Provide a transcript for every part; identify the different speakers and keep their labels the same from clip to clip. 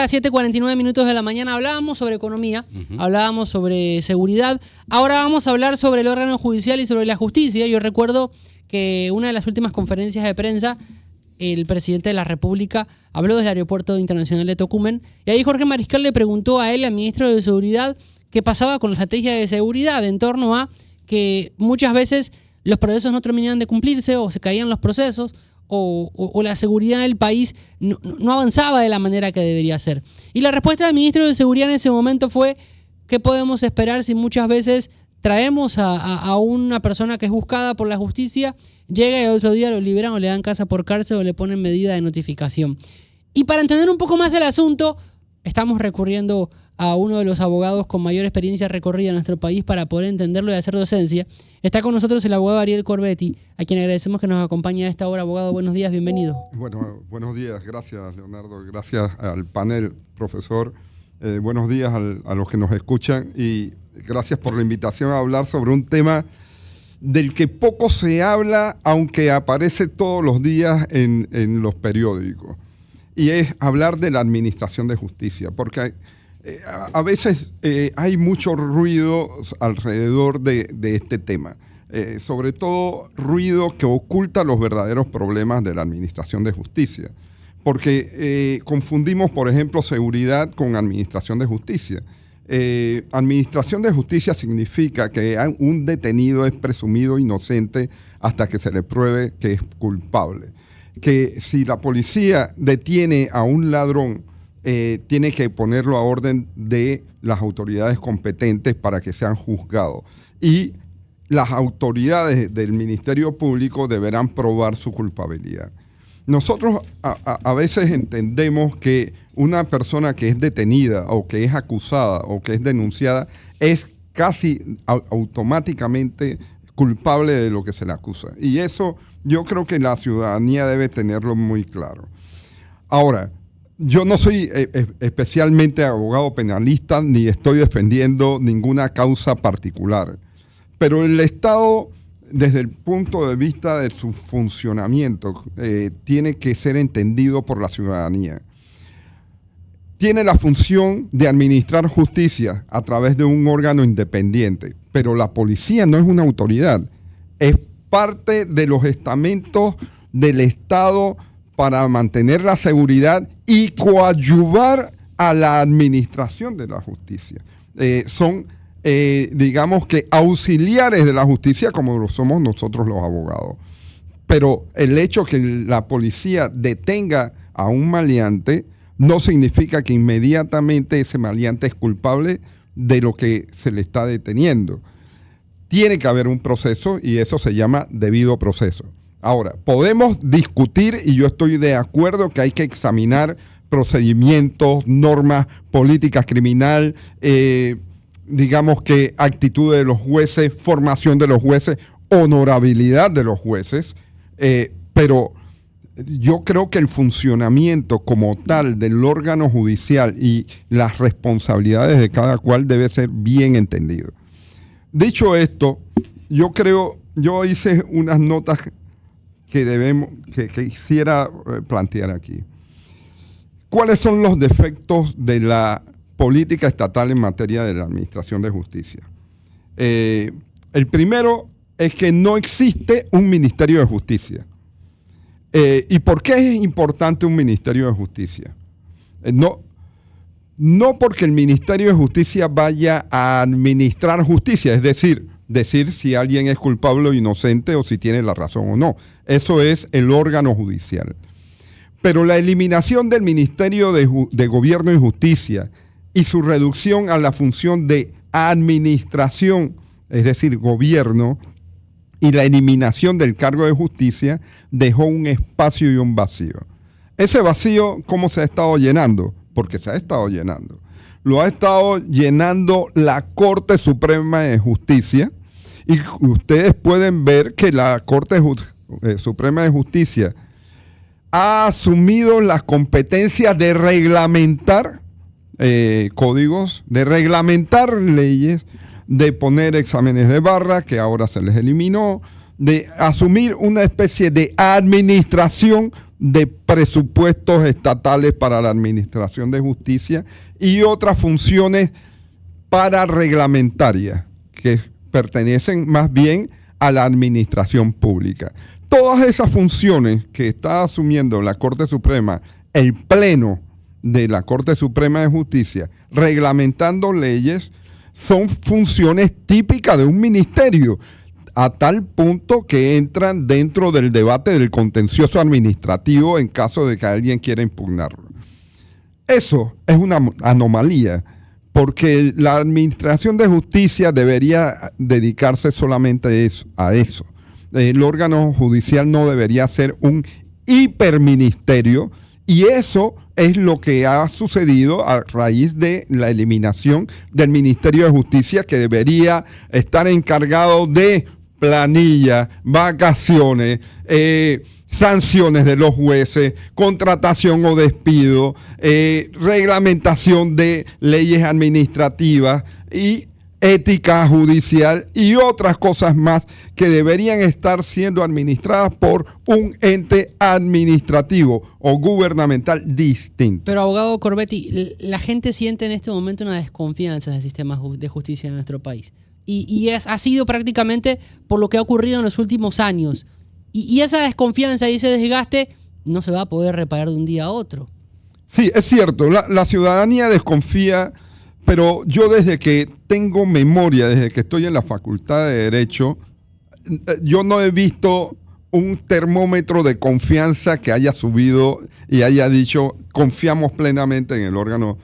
Speaker 1: A 7:49 de la mañana hablábamos sobre economía, hablábamos sobre seguridad. Ahora vamos a hablar sobre el órgano judicial y sobre la justicia. Yo recuerdo que una de las últimas conferencias de prensa, el presidente de la República habló del aeropuerto internacional de Tocumen, y ahí Jorge Mariscal le preguntó a él, al ministro de Seguridad, qué pasaba con la estrategia de seguridad en torno a que muchas veces los procesos no terminaban de cumplirse o se caían los procesos, o la seguridad del país no avanzaba de la manera que debería ser. Y la respuesta del ministro de Seguridad en ese momento fue: ¿qué podemos esperar si muchas veces traemos a una persona que es buscada por la justicia, llega y el otro día lo liberan o le dan casa por cárcel o le ponen medida de notificación? Y para entender un poco más el asunto, estamos recurriendo a uno de los abogados con mayor experiencia recorrida en nuestro país para poder entenderlo y hacer docencia. Está con nosotros el abogado Ariel Corbetti, a quien agradecemos que nos acompañe a esta hora. Abogado, buenos días, bienvenido.
Speaker 2: Bueno, buenos días, gracias Leonardo, gracias al panel, profesor. Buenos días a los que nos escuchan y gracias por la invitación a hablar sobre un tema del que poco se habla, aunque aparece todos los días en los periódicos. Y es hablar de la administración de justicia, porque a veces hay mucho ruido alrededor de este tema, sobre todo ruido que oculta los verdaderos problemas de la administración de justicia, porque confundimos, por ejemplo, seguridad con administración de justicia. Administración de justicia significa que un detenido es presumido inocente hasta que se le pruebe que es culpable. Que si la policía detiene a un ladrón, tiene que ponerlo a orden de las autoridades competentes para que sean juzgados. Y las autoridades del Ministerio Público deberán probar su culpabilidad. Nosotros a veces entendemos que una persona que es detenida o que es acusada o que es denunciada es casi automáticamente culpable de lo que se le acusa. Y eso yo creo que la ciudadanía debe tenerlo muy claro. Ahora, yo no soy especialmente abogado penalista ni estoy defendiendo ninguna causa particular, pero el Estado, desde el punto de vista de su funcionamiento, tiene que ser entendido por la ciudadanía. Tiene la función de administrar justicia a través de un órgano independiente, pero la policía no es una autoridad, es parte de los estamentos del Estado para mantener la seguridad y coadyuvar a la administración de la justicia. Son digamos que auxiliares de la justicia, como lo somos nosotros los abogados. Pero el hecho que la policía detenga a un maleante no significa que inmediatamente ese maleante es culpable de lo que se le está deteniendo. Tiene que haber un proceso y eso se llama debido proceso. Ahora, podemos discutir, y yo estoy de acuerdo que hay que examinar procedimientos, normas, políticas criminal, digamos que actitud de los jueces, formación de los jueces, honorabilidad de los jueces, pero yo creo que el funcionamiento como tal del órgano judicial y las responsabilidades de cada cual debe ser bien entendido. Dicho esto, yo hice unas notas que quisiera plantear aquí. ¿Cuáles son los defectos de la política estatal en materia de la administración de justicia? El primero es que no existe un Ministerio de Justicia. ¿Y por qué es importante un Ministerio de Justicia? No porque el Ministerio de Justicia vaya a administrar justicia, es decir si alguien es culpable o inocente o si tiene la razón o no. Eso es el órgano judicial. Pero la eliminación del Ministerio de Gobierno y Justicia y su reducción a la función de administración, es decir, gobierno, y la eliminación del cargo de justicia dejó un espacio y un vacío. Ese vacío, ¿cómo se ha estado llenando? Porque se ha estado llenando. Lo ha estado llenando la Corte Suprema de Justicia, y ustedes pueden ver que la Corte Suprema de Justicia ha asumido las competencias de reglamentar códigos, de reglamentar leyes, de poner exámenes de barra, que ahora se les eliminó, de asumir una especie de administración de presupuestos estatales para la administración de justicia y otras funciones parareglamentarias que pertenecen más bien a la administración pública. Todas esas funciones que está asumiendo la Corte Suprema, el Pleno de la Corte Suprema de Justicia, reglamentando leyes, son funciones típicas de un ministerio, a tal punto que entran dentro del debate del contencioso administrativo en caso de que alguien quiera impugnarlo. Eso es una anomalía, porque la administración de justicia debería dedicarse solamente a eso. El órgano judicial no debería ser un hiperministerio, y eso es lo que ha sucedido a raíz de la eliminación del Ministerio de Justicia, que debería estar encargado de planilla, vacaciones, sanciones de los jueces, contratación o despido, reglamentación de leyes administrativas y ética judicial y otras cosas más que deberían estar siendo administradas por un ente administrativo o gubernamental distinto.
Speaker 1: Pero, abogado Corbetti, la gente siente en este momento una desconfianza del sistema de justicia en nuestro país. Ha sido prácticamente por lo que ha ocurrido en los últimos años. Y esa desconfianza y ese desgaste no se va a poder reparar de un día a otro.
Speaker 2: Sí, es cierto, la ciudadanía desconfía, pero yo desde que tengo memoria, desde que estoy en la Facultad de Derecho, yo no he visto un termómetro de confianza que haya subido y haya dicho confiamos plenamente en el órgano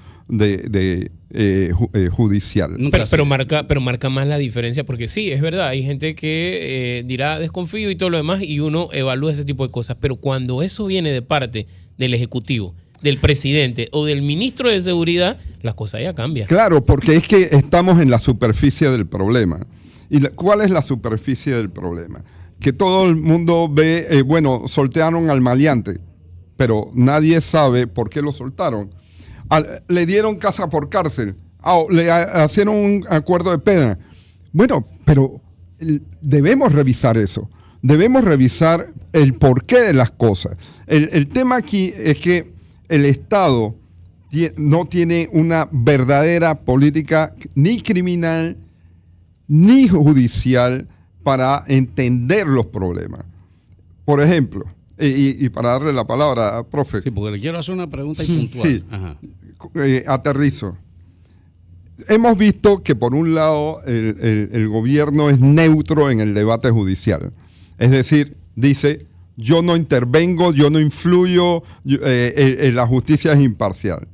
Speaker 2: judicial.
Speaker 3: Pero marca más la diferencia, porque sí, es verdad, hay gente que dirá desconfío y todo lo demás, y uno evalúa ese tipo de cosas, pero cuando eso viene de parte del Ejecutivo, del presidente o del ministro de Seguridad, las cosas ya cambian.
Speaker 2: Claro, porque es que estamos en la superficie del problema. ¿Y cuál es la superficie del problema? Que todo el mundo ve, soltaron al maleante, pero nadie sabe por qué lo soltaron. Le dieron casa por cárcel, le hicieron un acuerdo de pena. Bueno, pero debemos revisar eso. Debemos revisar el porqué de las cosas. El tema aquí es que el Estado no tiene una verdadera política ni criminal ni judicial para entender los problemas. Por ejemplo, y para darle la palabra, profe.
Speaker 4: Sí, porque le quiero hacer una pregunta puntual.
Speaker 2: Sí. Ajá. Aterrizo. Hemos visto que por un lado el gobierno es neutro en el debate judicial. Es decir, dice, yo no intervengo, yo no influyo, la justicia es imparcial.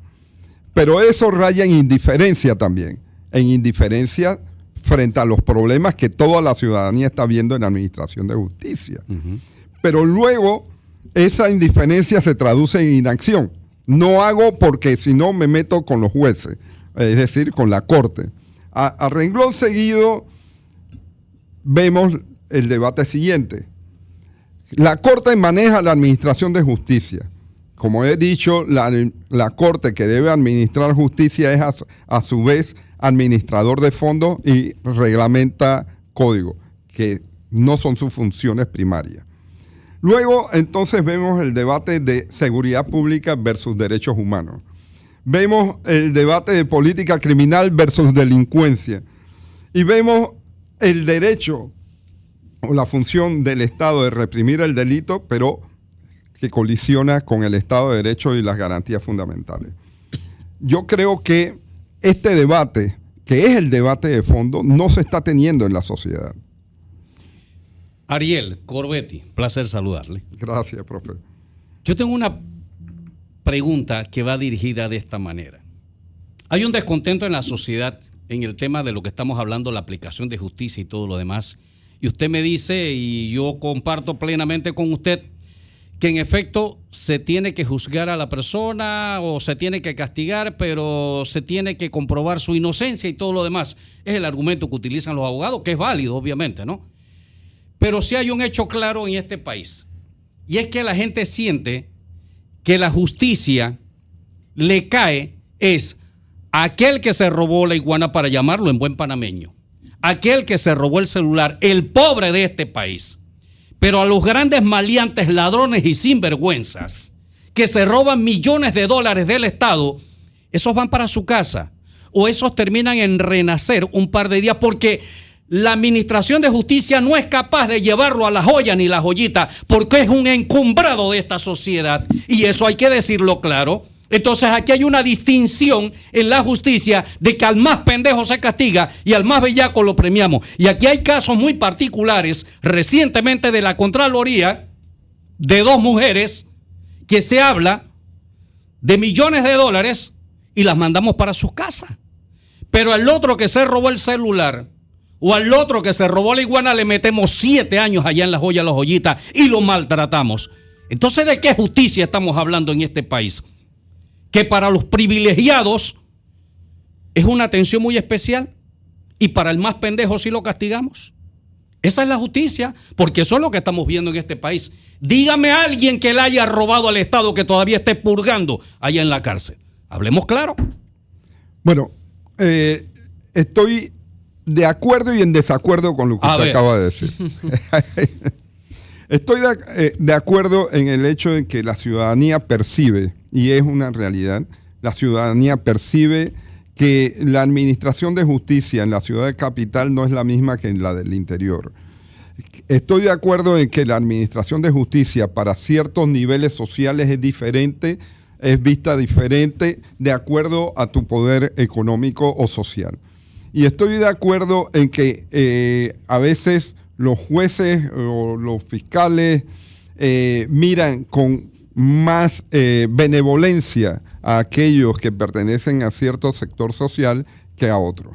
Speaker 2: Pero eso raya en indiferencia también, en indiferencia frente a los problemas que toda la ciudadanía está viendo en la administración de justicia. Uh-huh. Pero luego esa indiferencia se traduce en inacción. No hago porque si no me meto con los jueces, es decir, con la Corte. A renglón seguido vemos el debate siguiente. La Corte maneja la administración de justicia. Como he dicho, la Corte que debe administrar justicia es a su vez administrador de fondos y reglamenta código, que no son sus funciones primarias. Luego, entonces, vemos el debate de seguridad pública versus derechos humanos. Vemos el debate de política criminal versus delincuencia. Y vemos el derecho o la función del Estado de reprimir el delito, pero que colisiona con el Estado de Derecho y las garantías fundamentales. Yo creo que este debate, que es el debate de fondo, no se está teniendo en la sociedad.
Speaker 4: Ariel Corbetti, placer saludarle.
Speaker 2: Gracias, profe.
Speaker 4: Yo tengo una pregunta que va dirigida de esta manera. Hay un descontento en la sociedad en el tema de lo que estamos hablando, la aplicación de justicia y todo lo demás. Y usted me dice, y yo comparto plenamente con usted, que en efecto se tiene que juzgar a la persona o se tiene que castigar, pero se tiene que comprobar su inocencia y todo lo demás. Es el argumento que utilizan los abogados, que es válido, obviamente, ¿no? Pero sí hay un hecho claro en este país, y es que la gente siente que la justicia le cae es a aquel que se robó la iguana, para llamarlo en buen panameño, aquel que se robó el celular, el pobre de este país. Pero a los grandes maleantes, ladrones y sinvergüenzas que se roban millones de dólares del Estado, esos van para su casa o esos terminan en renacer un par de días porque la administración de justicia no es capaz de llevarlo a la joya ni la joyita porque es un encumbrado de esta sociedad y eso hay que decirlo claro. Entonces aquí hay una distinción en la justicia de que al más pendejo se castiga y al más bellaco lo premiamos. Y aquí hay casos muy particulares recientemente de la Contraloría de 2 mujeres que se habla de millones de dólares y las mandamos para sus casas. Pero al otro que se robó el celular o al otro que se robó la iguana le metemos 7 años allá en la joya, la joyita y lo maltratamos. Entonces, ¿de qué justicia estamos hablando en este país? Que para los privilegiados es una atención muy especial y para el más pendejo sí lo castigamos. Esa es la justicia, porque eso es lo que estamos viendo en este país. Dígame a alguien que le haya robado al Estado que todavía esté purgando allá en la cárcel. Hablemos claro.
Speaker 2: Bueno, estoy de acuerdo y en desacuerdo con lo que usted acaba de decir. Estoy de acuerdo en el hecho de que la ciudadanía percibe, y es una realidad, la ciudadanía percibe que la administración de justicia en la ciudad de capital no es la misma que en la del interior. Estoy de acuerdo en que la administración de justicia para ciertos niveles sociales es diferente, es vista diferente de acuerdo a tu poder económico o social. Y estoy de acuerdo en que a veces los jueces o los fiscales miran con más benevolencia a aquellos que pertenecen a cierto sector social que a otros.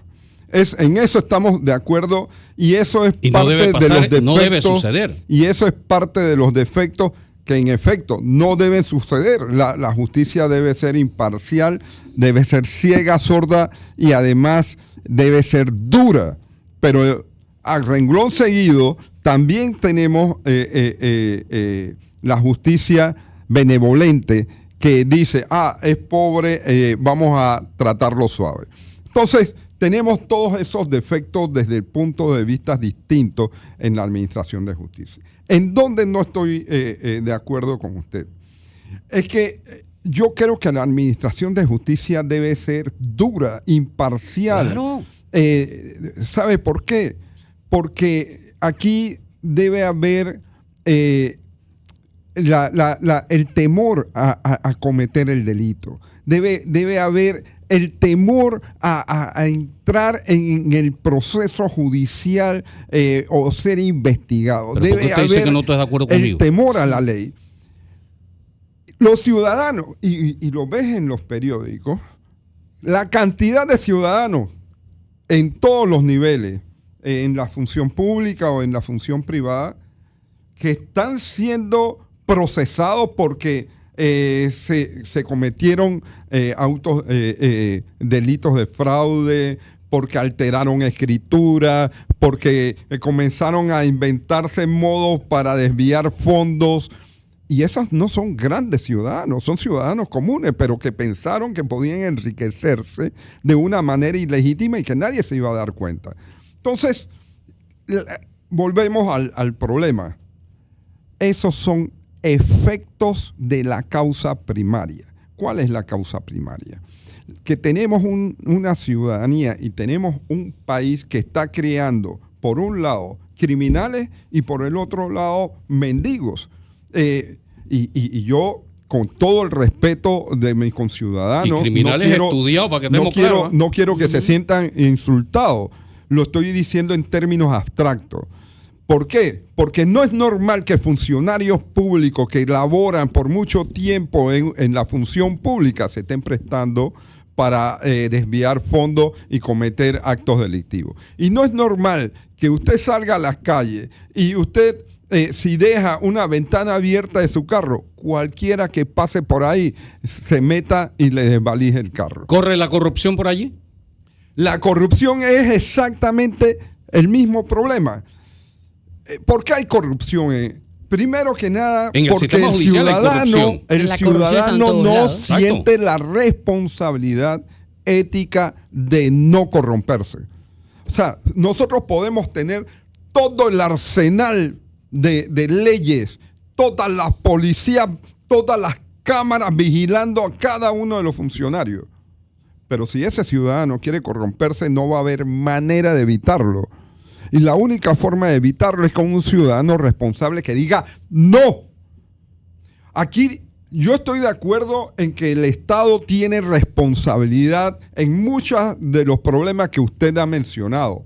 Speaker 2: En eso estamos de acuerdo y eso es
Speaker 4: y
Speaker 2: parte de los defectos.
Speaker 4: No debe suceder.
Speaker 2: Y eso es parte de los defectos que en efecto no deben suceder. La justicia debe ser imparcial, debe ser ciega, sorda y además debe ser dura. Pero a renglón seguido también tenemos la justicia benevolente que dice, es pobre, vamos a tratarlo suave. Entonces, tenemos todos esos defectos desde el punto de vista distinto en la administración de justicia. ¿En dónde no estoy de acuerdo con usted? Es que yo creo que la administración de justicia debe ser dura, imparcial.
Speaker 4: Claro.
Speaker 2: ¿Sabe por qué? Porque aquí debe haber el temor a cometer el delito. Debe haber el temor a entrar en el proceso judicial o ser investigado.
Speaker 4: Pero
Speaker 2: debe
Speaker 4: usted dice
Speaker 2: haber
Speaker 4: que no estás de acuerdo
Speaker 2: el
Speaker 4: conmigo.
Speaker 2: temor a la ley. Los ciudadanos, y lo ves en los periódicos, la cantidad de ciudadanos en todos los niveles, en la función pública o en la función privada, que están siendo procesados porque se cometieron delitos de fraude, porque alteraron escritura, porque comenzaron a inventarse modos para desviar fondos. Y esos no son grandes ciudadanos, son ciudadanos comunes, pero que pensaron que podían enriquecerse de una manera ilegítima y que nadie se iba a dar cuenta. Entonces, volvemos al problema. Esos son efectos de la causa primaria. ¿Cuál es la causa primaria? Que tenemos una ciudadanía y tenemos un país que está creando, por un lado, criminales y por el otro lado, mendigos. Y yo, con todo el respeto de mis conciudadanos,
Speaker 4: y criminales estudiados para que estemos claros.
Speaker 2: No quiero que se sientan insultados. Lo estoy diciendo en términos abstractos. ¿Por qué? Porque no es normal que funcionarios públicos que laboran por mucho tiempo en la función pública se estén prestando para desviar fondos y cometer actos delictivos. Y no es normal que usted salga a las calles y usted, si deja una ventana abierta de su carro, cualquiera que pase por ahí se meta y le desvalije el carro.
Speaker 4: ¿Corre la corrupción por allí?
Speaker 2: La corrupción es exactamente el mismo problema. ¿Por qué hay corrupción? Primero que nada, porque el ciudadano no siente la responsabilidad ética de no corromperse. O sea, nosotros podemos tener todo el arsenal de leyes, todas las policías, todas las cámaras vigilando a cada uno de los funcionarios. Pero si ese ciudadano quiere corromperse, no va a haber manera de evitarlo. Y la única forma de evitarlo es con un ciudadano responsable que diga no. Aquí yo estoy de acuerdo en que el Estado tiene responsabilidad en muchos de los problemas que usted ha mencionado.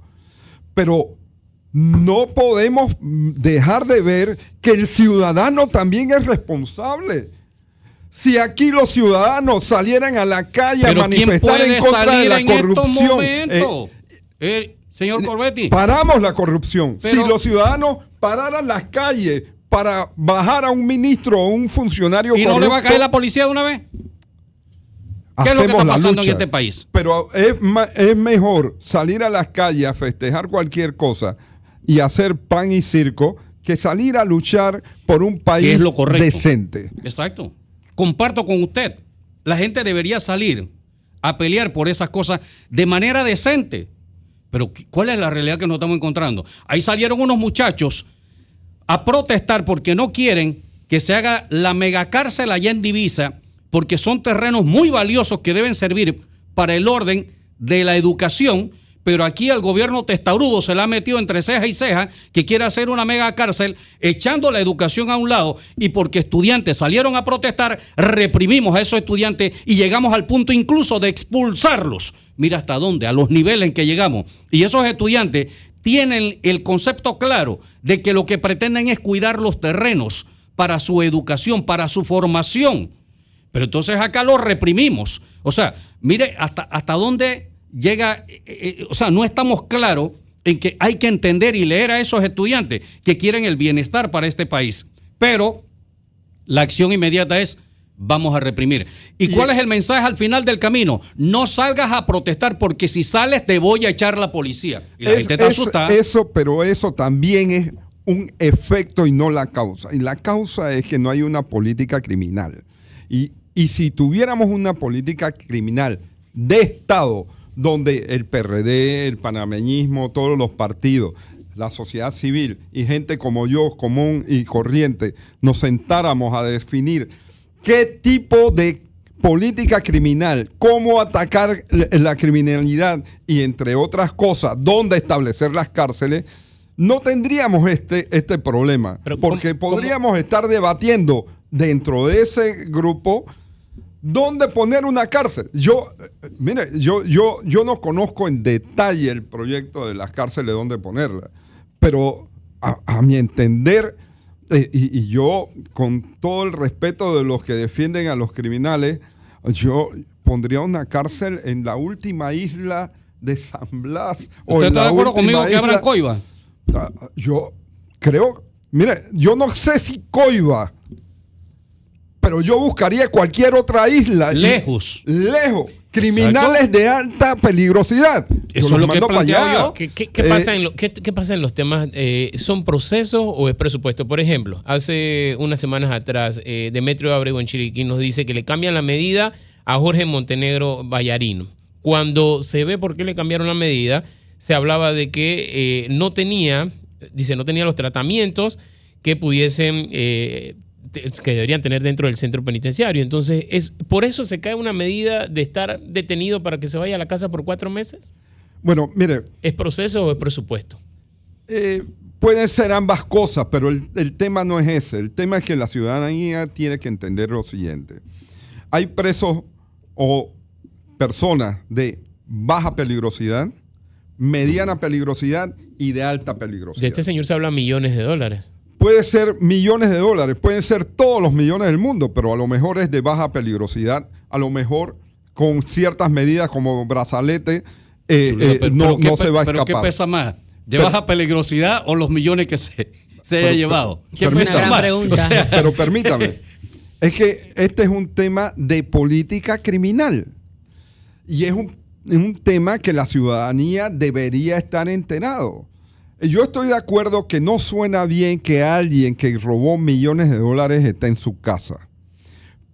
Speaker 2: Pero no podemos dejar de ver que el ciudadano también es responsable. Si aquí los ciudadanos salieran a la calle a manifestar en contra de la corrupción,
Speaker 4: señor Corbetti,
Speaker 2: paramos la corrupción. Si los ciudadanos pararan las calles para bajar a un ministro o un funcionario
Speaker 4: corrupto, ¿y no le va a caer la policía de una vez? ¿Qué es lo que está pasando en este país?
Speaker 2: Pero es mejor salir a las calles a festejar cualquier cosa y hacer pan y circo que salir a luchar por un país decente.
Speaker 4: Exacto. Comparto con usted. La gente debería salir a pelear por esas cosas de manera decente. Pero ¿cuál es la realidad que nos estamos encontrando? Ahí salieron unos muchachos a protestar porque no quieren que se haga la megacárcel allá en Divisa, porque son terrenos muy valiosos que deben servir para el orden de la educación, pero aquí el gobierno testarudo se la ha metido entre ceja y ceja que quiere hacer una megacárcel echando la educación a un lado, y porque estudiantes salieron a protestar, reprimimos a esos estudiantes y llegamos al punto incluso de expulsarlos. Mira hasta dónde, a los niveles en que llegamos. Y esos estudiantes tienen el concepto claro de que lo que pretenden es cuidar los terrenos para su educación, para su formación. Pero entonces acá los reprimimos. O sea, mire hasta dónde llega, o sea, no estamos claros en que hay que entender y leer a esos estudiantes que quieren el bienestar para este país. Pero la acción inmediata es: vamos a reprimir. ¿Y cuál es el mensaje al final del camino? No salgas a protestar, porque si sales te voy a echar la policía. Y la gente está asustada.
Speaker 2: Pero eso también es un efecto y no la causa. Y la causa es que no hay una política criminal. Y si tuviéramos una política criminal de Estado, donde el PRD, el panameñismo, todos los partidos, la sociedad civil y gente como yo, común y corriente, nos sentáramos a definir qué tipo de política criminal, cómo atacar la criminalidad y, entre otras cosas, dónde establecer las cárceles, no tendríamos este problema. Pero porque podríamos estar debatiendo dentro de ese grupo dónde poner una cárcel. Yo no conozco en detalle el proyecto de las cárceles, dónde ponerlas, pero a mi entender, y yo, con todo el respeto de los que defienden a los criminales, yo pondría una cárcel en la última isla de San Blas.
Speaker 4: ¿Usted está de acuerdo conmigo que abran Coiba?
Speaker 2: Yo creo, mire, yo no sé si Coiba, pero yo buscaría cualquier otra isla.
Speaker 4: Lejos.
Speaker 2: Criminales Exacto. de alta peligrosidad.
Speaker 4: Eso es lo que he planteado yo.
Speaker 3: ¿Qué pasa en los temas? ¿Son procesos o es presupuesto? Por ejemplo, hace unas semanas atrás, Demetrio Abrego en Chiriquí nos dice que le cambian la medida a Jorge Montenegro Ballarino. Cuando se ve por qué le cambiaron la medida, se hablaba de que no tenía los tratamientos que pudiesen... que deberían tener dentro del centro penitenciario. Entonces, ¿por eso se cae una medida de estar detenido para que se vaya a la casa por 4 meses?
Speaker 2: Bueno, mire...
Speaker 3: ¿Es proceso o es presupuesto?
Speaker 2: Pueden ser ambas cosas, pero el tema no es ese. El tema es que la ciudadanía tiene que entender lo siguiente. Hay presos o personas de baja peligrosidad, mediana peligrosidad y de alta peligrosidad.
Speaker 3: De este señor se habla millones de dólares.
Speaker 2: Puede ser millones de dólares, pueden ser todos los millones del mundo, pero a lo mejor es de baja peligrosidad, a lo mejor con ciertas medidas como brazalete no se va a escapar.
Speaker 4: ¿Pero qué pesa más? ¿De baja peligrosidad o los millones que se haya llevado? ¿Qué pesa más?
Speaker 1: Pregunta.
Speaker 2: O sea, pero permítame, es que este es un tema de política criminal y es un tema que la ciudadanía debería estar enterado. Yo estoy de acuerdo que no suena bien que alguien que robó millones de dólares esté en su casa.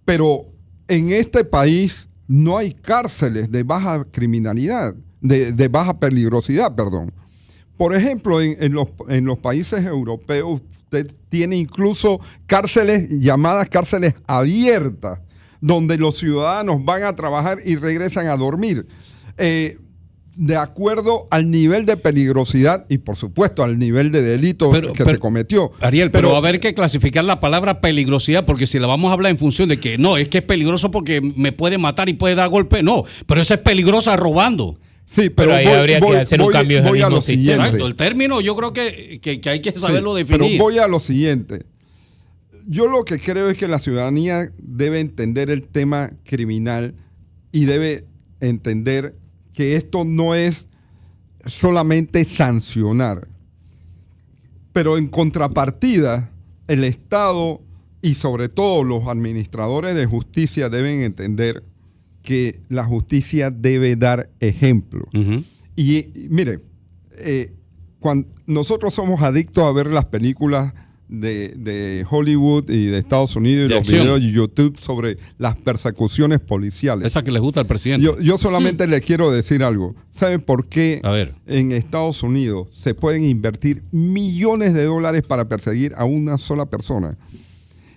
Speaker 2: Pero en este país no hay cárceles de baja criminalidad, de baja peligrosidad, perdón. Por ejemplo, en los países europeos, usted tiene incluso cárceles llamadas cárceles abiertas, donde los ciudadanos van a trabajar y regresan a dormir. De acuerdo al nivel de peligrosidad y, por supuesto, al nivel de delito que se cometió.
Speaker 4: Ariel, pero va a haber que clasificar la palabra peligrosidad, porque si la vamos a hablar en función de que no, es que es peligroso porque me puede matar y puede dar golpe, no, pero eso es peligrosa robando.
Speaker 2: Sí, pero
Speaker 3: ahí habría que hacer un cambio en el mismo sistema.
Speaker 4: Exacto, el término yo creo que hay que saberlo definir.
Speaker 2: Pero voy a lo siguiente. Yo lo que creo es que la ciudadanía debe entender el tema criminal y debe entender que esto no es solamente sancionar, pero en contrapartida, el Estado y sobre todo los administradores de justicia deben entender que la justicia debe dar ejemplo.
Speaker 4: Uh-huh.
Speaker 2: Y mire, cuando nosotros somos adictos a ver las películas de Hollywood y de Estados Unidos y
Speaker 4: de
Speaker 2: los
Speaker 4: acción.
Speaker 2: videos de YouTube sobre las persecuciones policiales.
Speaker 4: Esa que les gusta al presidente.
Speaker 2: Yo solamente le quiero decir algo. ¿Saben por qué
Speaker 4: A ver.
Speaker 2: en Estados Unidos se pueden invertir millones de dólares para perseguir a una sola persona?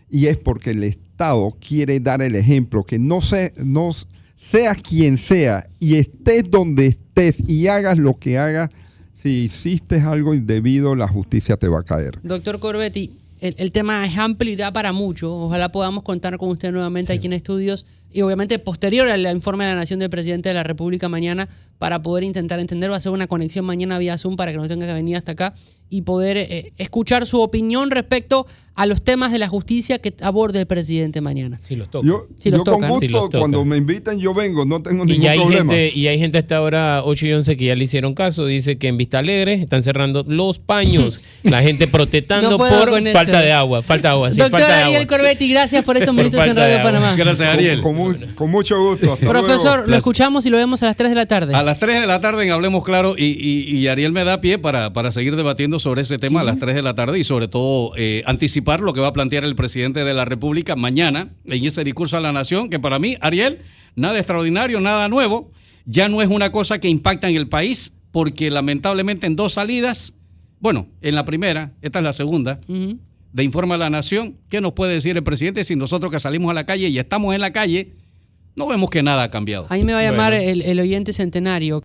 Speaker 2: Y es porque el Estado quiere dar el ejemplo, que no seas quien sea y estés donde estés y hagas lo que hagas, si hiciste algo indebido, la justicia te va a caer.
Speaker 1: Doctor Corbetti, el tema es amplio y da para mucho. Ojalá podamos contar con usted nuevamente aquí en Estudios y obviamente posterior al informe de la Nación del Presidente de la República mañana para poder intentar entender. Va a ser una conexión mañana vía Zoom para que no tenga que venir hasta acá y poder escuchar su opinión respecto a los temas de la justicia que aborde el presidente mañana.
Speaker 3: Sí, los toca.
Speaker 2: Yo
Speaker 1: los
Speaker 2: con
Speaker 1: toca.
Speaker 2: gusto,
Speaker 3: Sí, los toca.
Speaker 2: cuando me inviten, yo vengo, no tengo
Speaker 3: Y
Speaker 2: ningún
Speaker 3: ya hay
Speaker 2: problema.
Speaker 3: gente hasta ahora 8 y 11 que ya le hicieron caso. Dice que en Vista Alegre están cerrando los paños. La gente protestando
Speaker 1: No puedo
Speaker 3: por
Speaker 1: con
Speaker 3: falta
Speaker 1: esto.
Speaker 3: de agua. Falta de agua. Sí,
Speaker 1: Doctor
Speaker 3: falta de
Speaker 1: Ariel
Speaker 3: agua.
Speaker 1: Corbetti, gracias por estos
Speaker 3: Por
Speaker 1: minutos en
Speaker 3: falta de
Speaker 1: Radio
Speaker 3: agua.
Speaker 1: Panamá.
Speaker 4: Gracias, Ariel.
Speaker 2: Con mucho gusto. Hasta
Speaker 1: Profesor,
Speaker 2: luego.
Speaker 1: lo escuchamos y lo vemos a las 3 de la tarde.
Speaker 4: A las 3 de la tarde en Hablemos Claro y Ariel me da pie para seguir debatiendo sobre ese tema a las 3 de la tarde y sobre todo anticipar lo que va a plantear el presidente de la República mañana en ese discurso a la nación, que para mí, Ariel, nada extraordinario, nada nuevo, ya no es una cosa que impacta en el país, porque lamentablemente en 2 salidas, bueno, en la primera, esta es la segunda,
Speaker 1: Ujú.
Speaker 4: de Informa a la Nación, ¿qué nos puede decir el presidente si nosotros que salimos a la calle y estamos en la calle, no vemos que nada ha cambiado?
Speaker 1: Ahí me va a llamar
Speaker 3: Bueno.
Speaker 1: el oyente centenario.